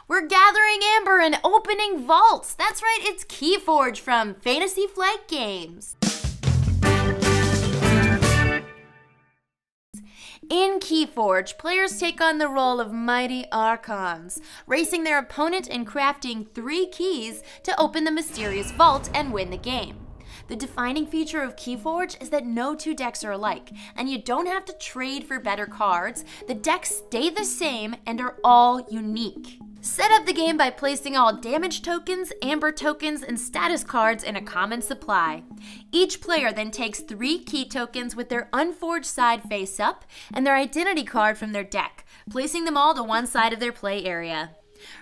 We're gathering amber and opening vaults. That's right, it's KeyForge from Fantasy Flight Games. In KeyForge, players take on the role of mighty Archons, racing their opponent and crafting 3 keys to open the mysterious vault and win the game. The defining feature of KeyForge is that no 2 decks are alike, and you don't have to trade for better cards. The decks stay the same and are all unique. Set up the game by placing all damage tokens, amber tokens, and status cards in a common supply. Each player then takes 3 key tokens with their unforged side face up and their identity card from their deck, placing them all to one side of their play area.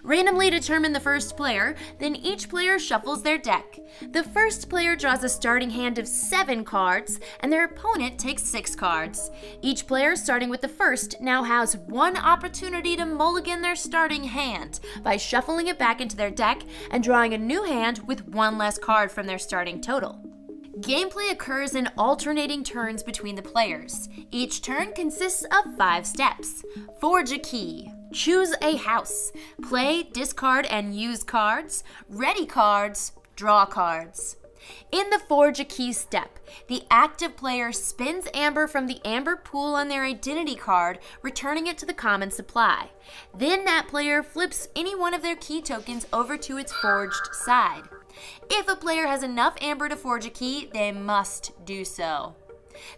Randomly determine the first player, then each player shuffles their deck. The first player draws a starting hand of 7 cards, and their opponent takes 6 cards. Each player, starting with the first, now has 1 opportunity to mulligan their starting hand by shuffling it back into their deck and drawing a new hand with 1 less card from their starting total. Gameplay occurs in alternating turns between the players. Each turn consists of 5 steps. Forge a key. Choose a house. Play, discard, and use cards. Ready cards. Draw cards. In the Forge a Key step, the active player spins amber from the amber pool on their identity card, returning it to the common supply. Then that player flips any one of their key tokens over to its forged side. If a player has enough amber to forge a key, they must do so.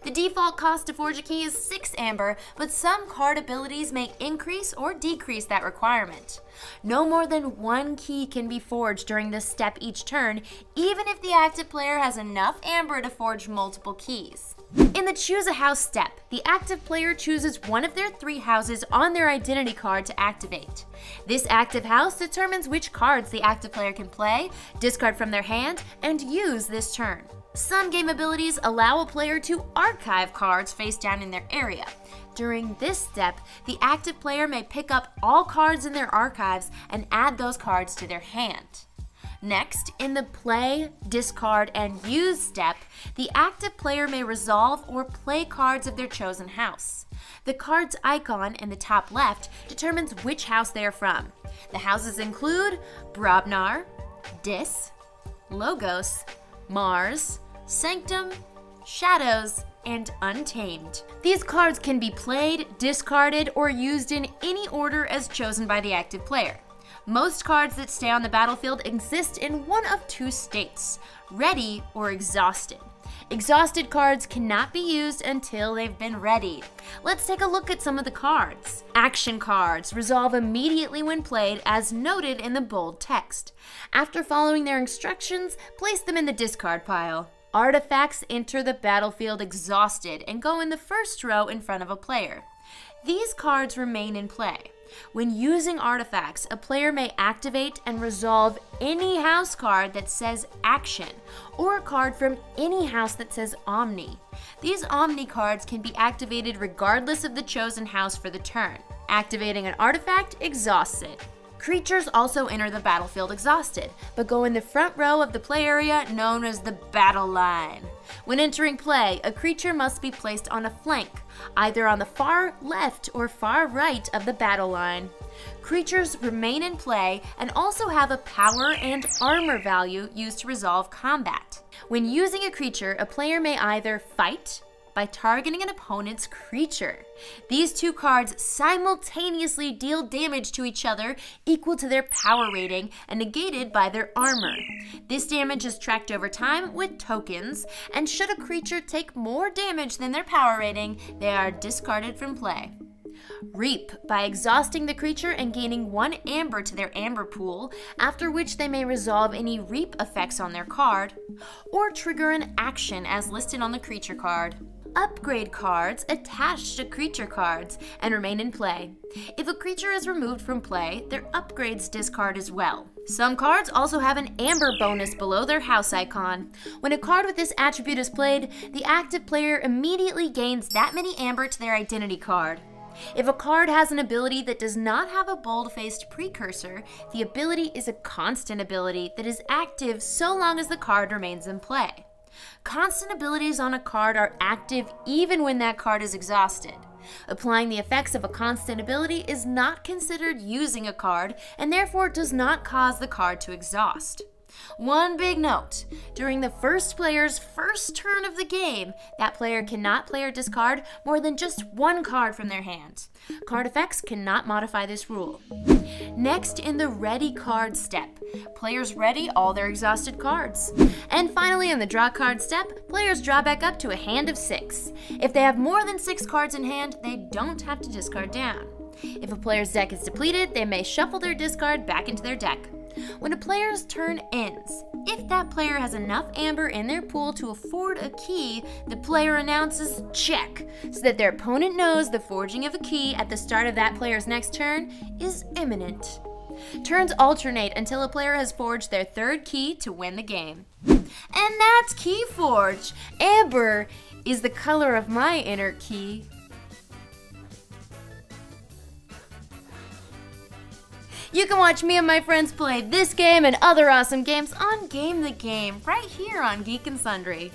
The default cost to forge a key is 6 amber, but some card abilities may increase or decrease that requirement. No more than 1 key can be forged during this step each turn, even if the active player has enough amber to forge multiple keys. In the Choose a House step, the active player chooses one of their 3 houses on their identity card to activate. This active house determines which cards the active player can play, discard from their hand, and use this turn. Some game abilities allow a player to archive cards face down in their area. During this step, the active player may pick up all cards in their archives and add those cards to their hand. Next, in the Play, Discard, and Use step, the active player may resolve or play cards of their chosen house. The card's icon in the top left determines which house they are from. The houses include Brobnar, Dis, Logos, Mars, Sanctum, Shadows, and Untamed. These cards can be played, discarded, or used in any order as chosen by the active player. Most cards that stay on the battlefield exist in one of 2 states, ready or exhausted. Exhausted cards cannot be used until they've been readied. Let's take a look at some of the cards. Action cards resolve immediately when played, as noted in the bold text. After following their instructions, place them in the discard pile. Artifacts enter the battlefield exhausted and go in the first row in front of a player. These cards remain in play. When using artifacts, a player may activate and resolve any house card that says Action, or a card from any house that says Omni. These Omni cards can be activated regardless of the chosen house for the turn. Activating an artifact exhausts it. Creatures also enter the battlefield exhausted, but go in the front row of the play area known as the battle line. When entering play, a creature must be placed on a flank, either on the far left or far right of the battle line. Creatures remain in play and also have a power and armor value used to resolve combat. When using a creature, a player may either fight by targeting an opponent's creature. These 2 cards simultaneously deal damage to each other equal to their power rating and negated by their armor. This damage is tracked over time with tokens, and should a creature take more damage than their power rating, they are discarded from play. Reap by exhausting the creature and gaining 1 amber to their amber pool, after which they may resolve any reap effects on their card, or trigger an action as listed on the creature card. Upgrade cards attach to creature cards and remain in play. If a creature is removed from play, their upgrades discard as well. Some cards also have an amber bonus below their house icon. When a card with this attribute is played, the active player immediately gains that many amber to their identity card. If a card has an ability that does not have a bold-faced precursor, the ability is a constant ability that is active so long as the card remains in play. Constant abilities on a card are active even when that card is exhausted. Applying the effects of a constant ability is not considered using a card and therefore does not cause the card to exhaust. One big note: during the first player's first turn of the game, that player cannot play or discard more than just one card from their hand. Card effects cannot modify this rule. Next, in the ready card step, players ready all their exhausted cards. And finally, in the draw card step, players draw back up to a hand of 6. If they have more than 6 cards in hand, they don't have to discard down. If a player's deck is depleted, they may shuffle their discard back into their deck. When a player's turn ends, if that player has enough amber in their pool to afford a key, the player announces check, so that their opponent knows the forging of a key at the start of that player's next turn is imminent. Turns alternate until a player has forged their 3rd key to win the game. And that's KeyForge. Amber is the color of my inner key. You can watch me and my friends play this game and other awesome games on Game the Game right here on Geek and Sundry.